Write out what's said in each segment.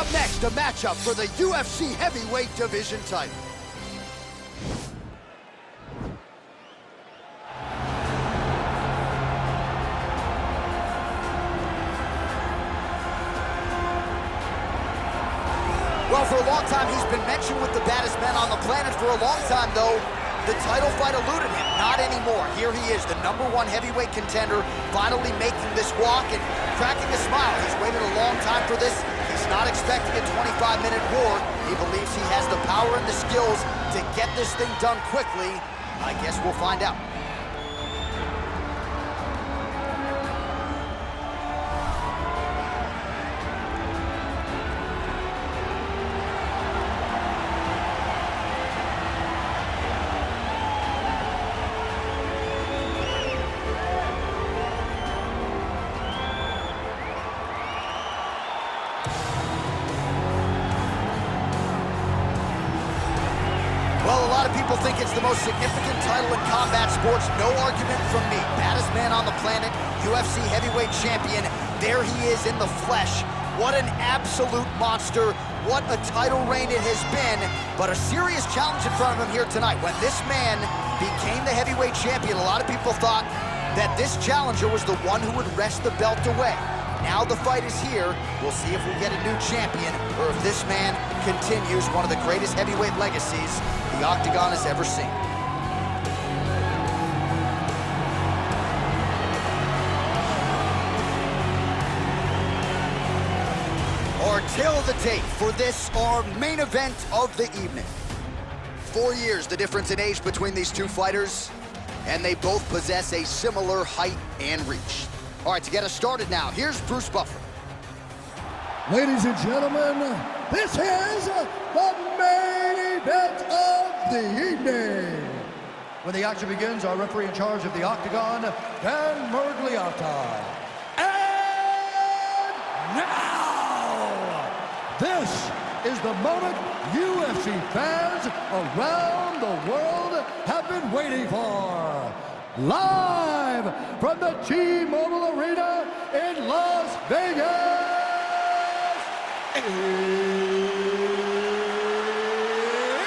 up next, a matchup for the UFC Heavyweight Division title. Well, for a long time, he's been mentioned with the baddest men on the planet. For a long time, though, the title fight eluded him. Not anymore. Here he is, the #1 heavyweight contender, finally making this walk and cracking a smile. He's waited a long time for this. He's not expecting a 25-minute war. He believes he has the power and the skills to get this thing done quickly. I guess we'll find out. Well, a lot of people think it's the most significant title in combat sports. No argument from me. Baddest man on the planet, UFC heavyweight champion. There he is in the flesh. What an absolute monster. What a title reign it has been. But a serious challenge in front of him here tonight. When this man became the heavyweight champion, a lot of people thought that this challenger was the one who would wrest the belt away. Now the fight is here. We'll see if we get a new champion or if this man continues one of the greatest heavyweight legacies the Octagon has ever seen. Our tale of the tape for this, our main event of the evening. 4 years the difference in age between these two fighters, and they both possess a similar height and reach. All right, to get us started now, here's Bruce Buffer. Ladies and gentlemen, this is the main event of the evening. When the action begins, our referee in charge of the Octagon, Dan Miragliotta. And now, this is the moment UFC fans around the world have been waiting for. Live from the T-Mobile Arena in Las Vegas,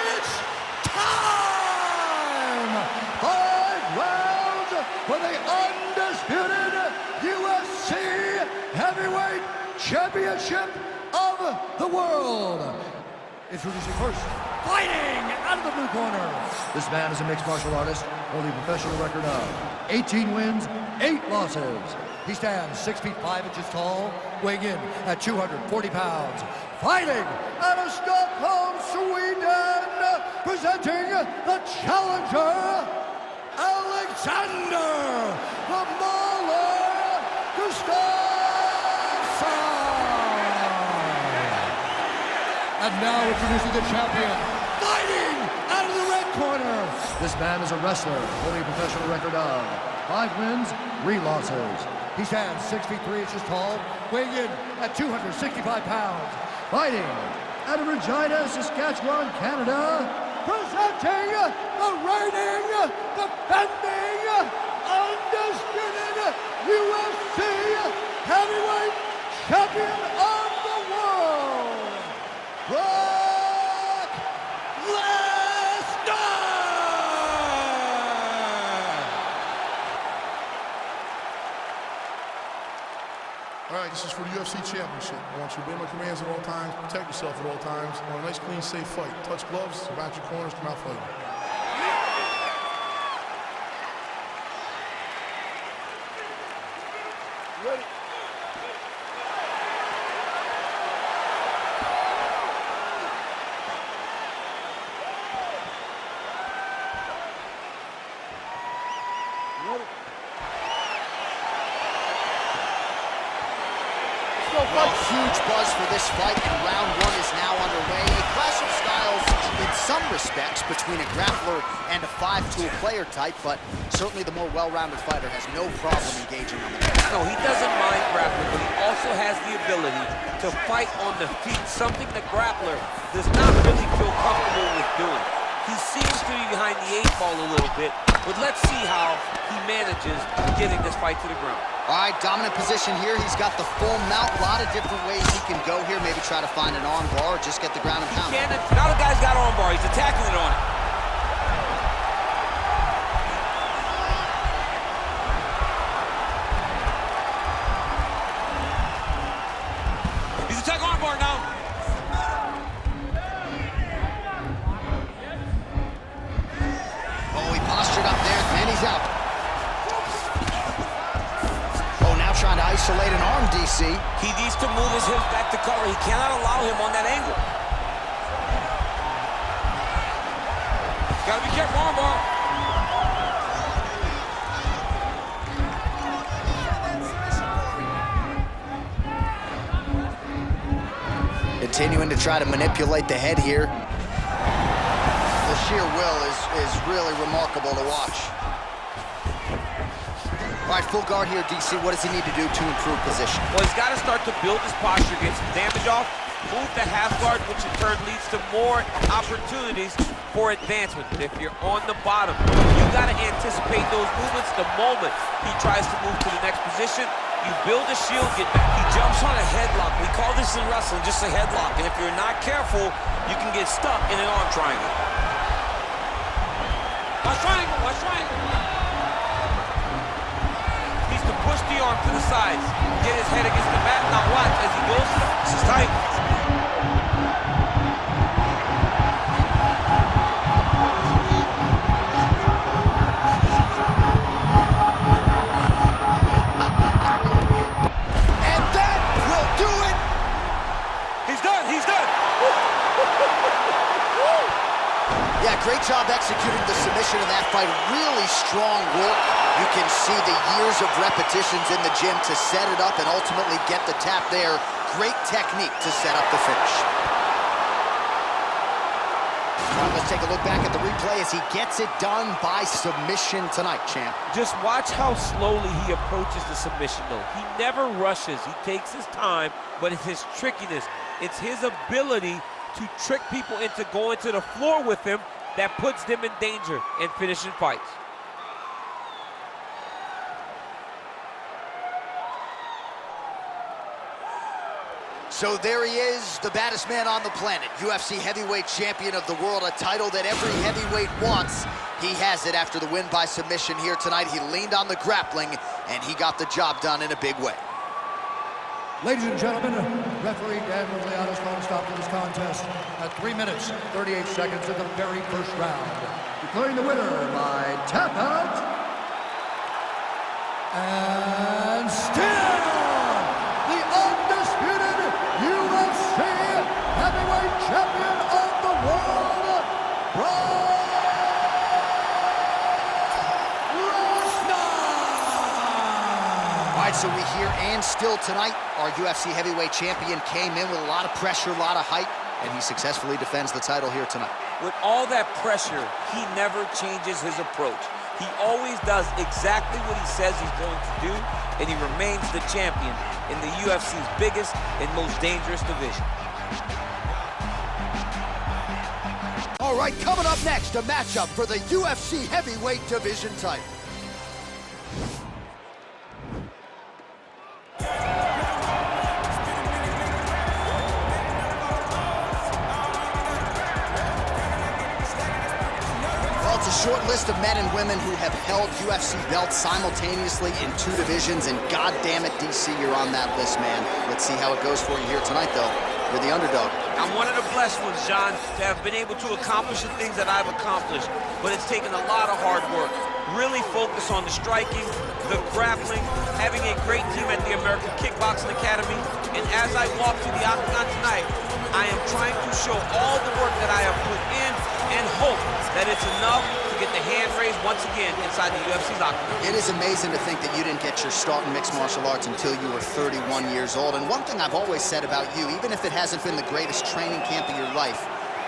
it's time! 5 rounds for the undisputed UFC Heavyweight Championship of the world. Introducing first, fighting out of the blue corner. This man is a mixed martial artist, holding a professional record of 18 wins, 8 losses. He stands 6 feet 5 inches tall, weighing in at 240 pounds. Fighting out of Stockholm, Sweden, presenting the challenger, Alexander the Mauler Gustafsson. And now introducing the champion, fighting out of the red corner. This man is a wrestler, holding a professional record of 5 wins, 3 losses. He stands 6 feet 3 inches tall, weighing in at 265 pounds. Fighting out of Regina, Saskatchewan, Canada, presenting the reigning, defending, undisputed UFC heavyweight champion of the world, Brock Lesnar! All right, this is for the UFC Championship. I want you to obey my commands at all times, protect yourself at all times. I want a nice, clean, safe fight. Touch gloves, surround your corners, come out fighting. Ready? Well, huge buzz for this fight, and round 1 is now underway. A clash of styles in some respects between a grappler and a 5-tool player type, but certainly the more well-rounded fighter has no problem engaging on the ground. No, he doesn't mind grappling, but he also has the ability to fight on the feet, something the grappler does not really feel comfortable with doing. He seems to be behind the 8 ball a little bit, But let's see how he manages getting this fight to the ground. All right, dominant position here. He's got the full mount. A lot of different ways he can go here. Maybe try to find an arm bar or just get the ground and pound. Now the guy's got arm bar. He's attacking it on it. He's attacking arm bar now. Oh, he postured up there, and he's out. Oh, now trying to isolate an arm, DC. He needs to move his hips back to cover. He cannot allow him on that angle. Gotta be careful, arm bar. Continuing to try to manipulate the head here. The sheer will is really remarkable to watch. All right, full guard here, DC. What does he need to do to improve position? Well, he's got to start to build his posture, get some damage off, move the half guard, which in turn leads to more opportunities for advancement. But if you're on the bottom, you got to anticipate those movements the moment he tries to move to the next position. You build a shield, get back. He jumps on a headlock. We call this in wrestling just a headlock. And if you're not careful, you can get stuck in an arm triangle. Watch triangle, watch triangle. Needs to push the arm to the sides. Get his head against the mat. Now watch as he goes. This is tight. Yeah, great job executing the submission in that fight. Really strong work. You can see the years of repetitions in the gym to set it up and ultimately get the tap there. Great technique to set up the finish. All right, let's take a look back at the replay as he gets it done by submission tonight, champ. Just watch how slowly he approaches the submission, though. He never rushes. He takes his time, but it's his trickiness. It's his ability to trick people into going to the floor with him that puts them in danger and finishing fights. So there he is, the baddest man on the planet, UFC heavyweight champion of the world, a title that every heavyweight wants. He has it after the win by submission here tonight. He leaned on the grappling, and he got the job done in a big way. Ladies and gentlemen, referee Dan Miragliotta's calling a stop to this contest at 3 minutes, 38 seconds of the very first round. Declaring the winner by tap out, and still the undisputed UFC heavyweight champion of the world, Brock Lesnar! All right, so we hear and still tonight, our UFC heavyweight champion came in with a lot of pressure, a lot of hype, and he successfully defends the title here tonight. With all that pressure, he never changes his approach. He always does exactly what he says he's going to do, and he remains the champion in the UFC's biggest and most dangerous division. All right, coming up next, a matchup for the UFC heavyweight division title. Short list of men and women who have held UFC belts simultaneously in 2 divisions, and God damn it, DC, you're on that list, man. Let's see how it goes for you here tonight, though. You're the underdog. I'm one of the blessed ones, John, to have been able to accomplish the things that I've accomplished, but it's taken a lot of hard work. Really focus on the striking, the grappling, having a great team at the American Kickboxing Academy, and as I walk to the octagon tonight, I am trying to show all the work that I have put in and hope that it's enough to get the hand raised once again inside the UFC's octagon. It is amazing to think that you didn't get your start in mixed martial arts until you were 31 years old. And one thing I've always said about you, even if it hasn't been the greatest training camp of your life,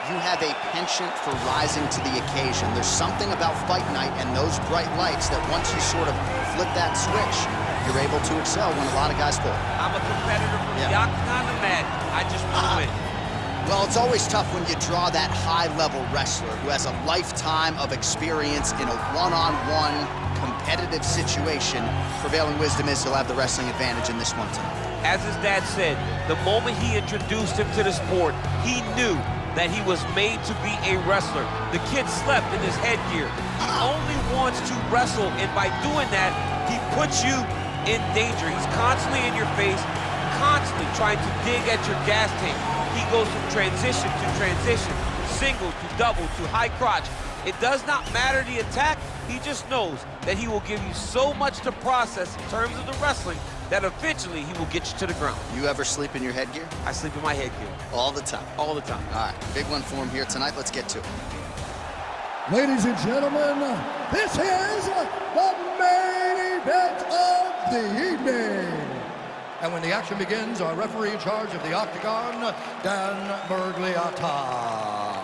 you have a penchant for rising to the occasion. There's something about fight night and those bright lights that once you sort of flip that switch, you're able to excel when a lot of guys fall. I'm a competitor from the octagon to mat. I just want to win. Well, it's always tough when you draw that high-level wrestler who has a lifetime of experience in a one-on-one competitive situation. Prevailing wisdom is he'll have the wrestling advantage in this one tonight. As his dad said, the moment he introduced him to the sport, he knew that he was made to be a wrestler. The kid slept in his headgear. He only wants to wrestle, and by doing that, he puts you in danger. He's constantly in your face, constantly trying to dig at your gas tank. He goes from transition to transition, single to double to high crotch. It does not matter the attack. He just knows that he will give you so much to process in terms of the wrestling that eventually he will get you to the ground. You ever sleep in your headgear? I sleep in my headgear. All the time? All the time. All right, big one for him here tonight. Let's get to it. Ladies and gentlemen, this is the main event of the evening. And when the action begins, our referee in charge of the Octagon, Dan Bergliata.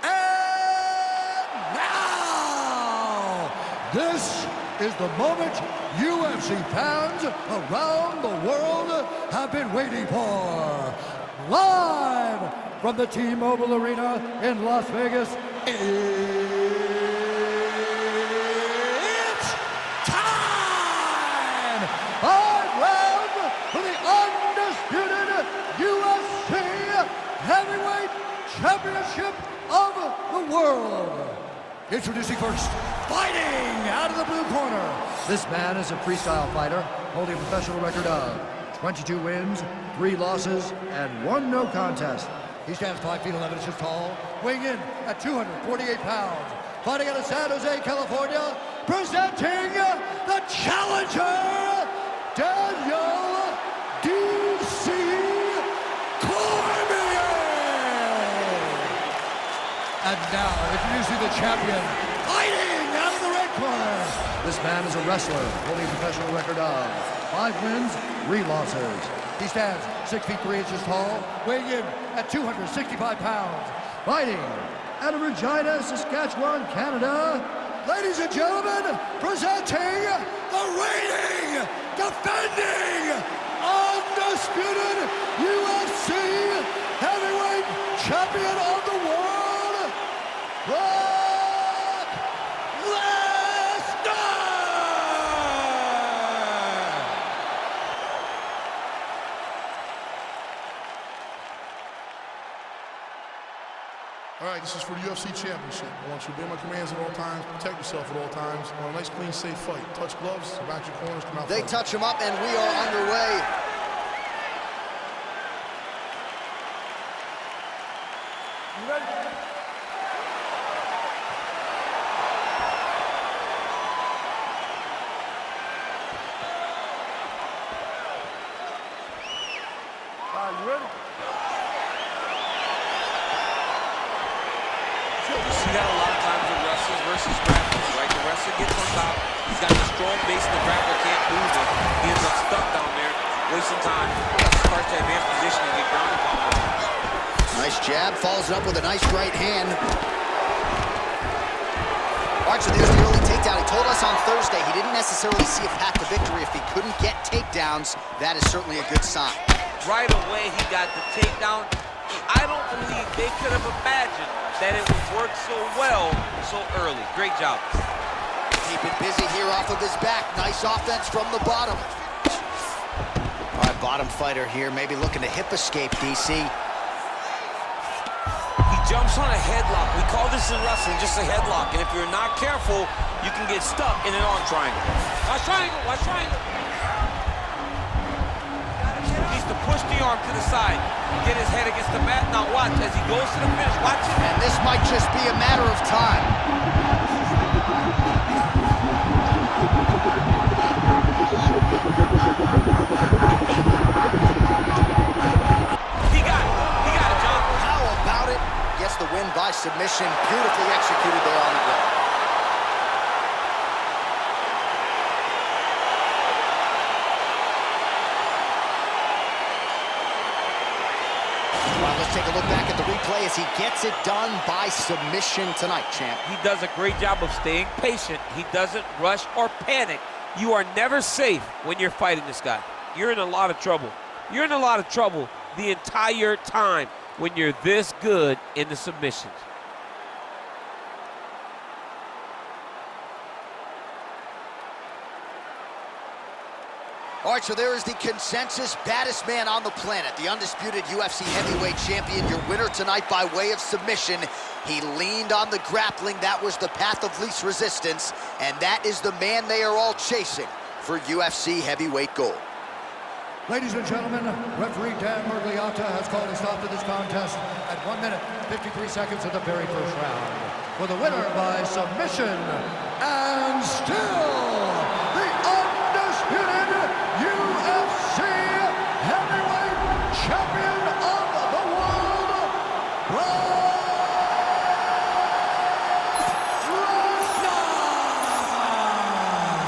And now, this is the moment UFC fans around the world have been waiting for. Live from the T-Mobile Arena in Las Vegas, it's time! 5 rounds for the undisputed UFC Heavyweight Championship of the world. Introducing first, fighting out of the blue corner. This man is a freestyle fighter, holding a professional record of 22 wins, 3 losses, and 1 no contest. He stands 5 feet 11 inches tall, weighing in at 248 pounds. Fighting out of San Jose, California, presenting the challenger, Daniel D.C. Cormier. And now, introducing the champion, fighting out of the red corner. This man is a wrestler, holding a professional record of 5 wins, 3 losses. He stands 6 feet 3 inches tall, weighing in at 265 pounds. Fighting out of Regina, Saskatchewan, Canada. Ladies and gentlemen, presenting the reigning, defending, undisputed UFC Heavyweight Champion of the world, Brock Lesnar! All right, this is for the UFC Championship. I want you to obey my commands at all times, protect yourself at all times. I want a nice, clean, safe fight. Touch gloves, back your corners, come out. They fight. touch him up, and we are underway. You ready? You ready? You see that a lot of times with wrestlers versus grapplers, right? The wrestler gets on top, he's got the strong base, and the grappler can't move it. He ends up stuck down there, wasting time. Starts to advance position and get grounded on him. Nice jab, follows it up with a nice right hand. All right, so there's the early takedown. He told us on Thursday he didn't necessarily see a path to victory if he couldn't get takedowns. That is certainly a good sign. Right away, he got the takedown. I don't believe they could have imagined that it would work so well so early. Great job. Keeping busy here off of his back. Nice offense from the bottom. All right, bottom fighter here, maybe looking to hip escape, DC. He jumps on a headlock. We call this in wrestling just a headlock. And if you're not careful, you can get stuck in an arm triangle. Watch triangle, watch triangle. He needs to push the arm to the side. Get his head against the mat. Now watch as he goes to the finish. Watch it. And this might just be a matter of time. He got it, John. How about it? Gets the win by submission. Beautifully executed there on the ground. Well, let's take a look back at the replay as he gets it done by submission tonight, champ. He does a great job of staying patient. He doesn't rush or panic. You are never safe when you're fighting this guy. You're in a lot of trouble. You're in a lot of trouble the entire time. when you're this good in the submissions. All right, so there is the consensus baddest man on the planet, the undisputed UFC heavyweight champion, your winner tonight by way of submission. He leaned on the grappling. That was the path of least resistance, and that is the man they are all chasing for UFC heavyweight gold. Ladies and gentlemen, referee Dan Miragliotta has called a stop to this contest at 1 minute, 53 seconds of the very first round. For the winner by submission, and still the undisputed UFC heavyweight champion of the world,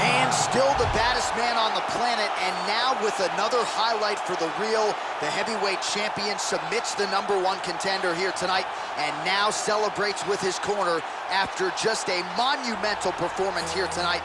And still the baddest man on the planet, and now with another highlight for the real, the heavyweight champion submits the #1 contender here tonight, and now celebrates with his corner after just a monumental performance here tonight.